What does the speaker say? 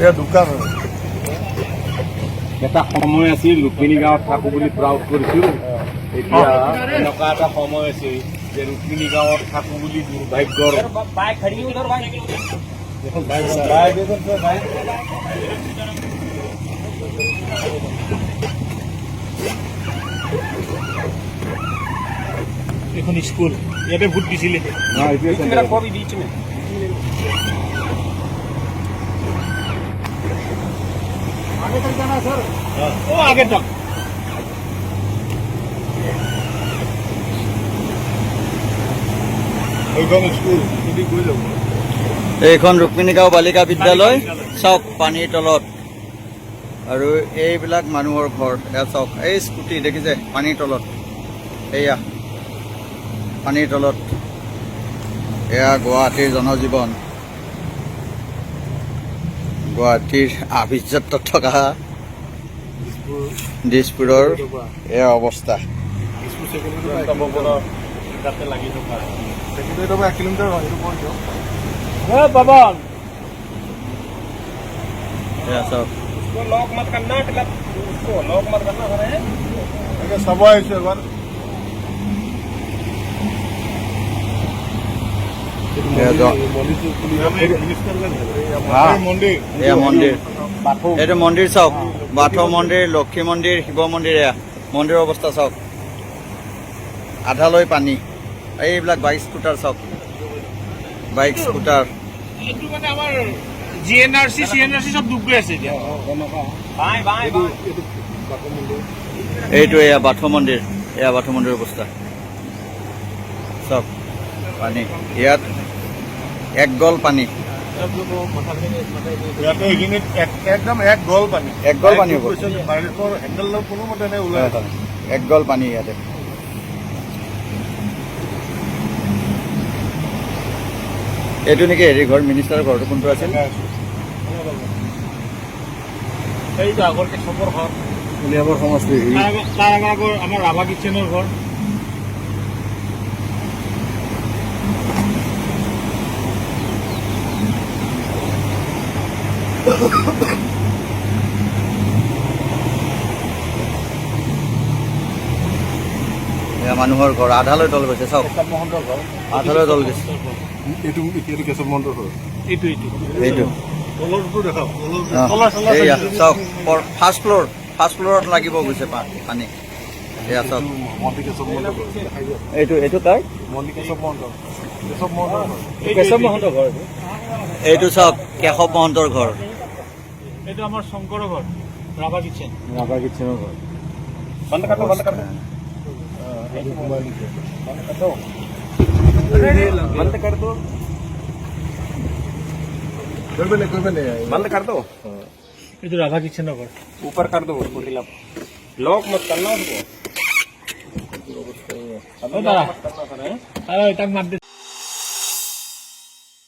এয়া দোকান এটা সময় আছিল ৰুক্মিণী গাঁৱত থাকোঁ বুলি প্ৰাউড কৰিছোঁ। এতিয়া এনেকুৱা এটা সময় আছে যে ৰুক্মিণী গাঁৱত থাকোঁ বুলি দুৰ্ভাগ্যৰ এখন স্কুল ইয়াতে ভোট দিছিলে। আগে তক এইখন ৰুক্মিণী গাঁও বালিকা বিদ্যালয় চাওক পানীৰ তলত আৰু এইবিলাক মানুহৰ ঘৰ এয়া চাওক এই স্কুটি দেখিছে পানীৰ তলত এয়া পানীৰ তলত এয়া গুৱাহাটীৰ জনজীৱন গুৱাহাটীৰ আভিজাত্যত থকা দিছপুৰৰ এয়া অৱস্থা কিলোমিটাৰ পাবন এয়া চাওক চাব আহিছো এবাৰ এয়া মন্দিৰ এইটো মন্দিৰ চাওক বাথৌ মন্দিৰ লক্ষী মন্দিৰ শিৱ মন্দিৰ এয়া মন্দিৰৰ অৱস্থা চাওক আধালৈ পানী এইবিলাক বাইক স্কুটাৰ চাওক বাইক স্কুটাৰ এইটো মানে আমাৰ জিএনআৰচি চিএনআৰচি চব ডুব গৈ আছে এতিয়া। এইটো এয়া বাথৌ মন্দিৰ এয়া বাথৌ মন্দিৰৰ অৱস্থা চাওক পানী ইয়াত এক গল পানী একদম এক গল পানী এক গল পানী হ'ব কোনোমতে নাই ওলাই এক গল পানী ইয়াতে এইটো নেকি হেৰি ঘৰ মিনিষ্টাৰৰ ঘৰটো কোনটো আছিল এইটো আগৰ কেশৱৰ ঘৰ উলিয়াবৰ সমষ্টি তাৰ আগৰ আমাৰ ৰাভা কিটচেনৰ ঘৰ এয়া মানুহৰ ঘৰ আধালৈ তল গৈছে চাওক মহন্তৰ ঘৰ আধালৈ তল গৈছে এইটো কেশৱ মহন্তৰ ঘৰ এইটো এইটো তলৰটো দেখাওক এয়া চাওক ফাৰ্ষ্ট ফ্ল'ৰত লাগিব গৈছে পানী এয়া চাওক মন্দিৰ কেশৱ মহন্তৰ ঘৰ এইটো কাৰ মন্দিৰ কেশৱ মহন্তৰ কেশৱ মহন্তৰ ঘৰ কেশৱ মহন্তৰ ঘৰ এইটো চাওক কেশৱ মহন্তৰ ঘৰ এইটো আমাৰ শংকৰৰ ঘৰ ৰাভা কিটচেন ঘৰ बंद कर दो এইটো ৰাভা কিটচেনৰ ঘৰ ऊपर कर दो उसको लॉक मत करना उसको তাক মাত দে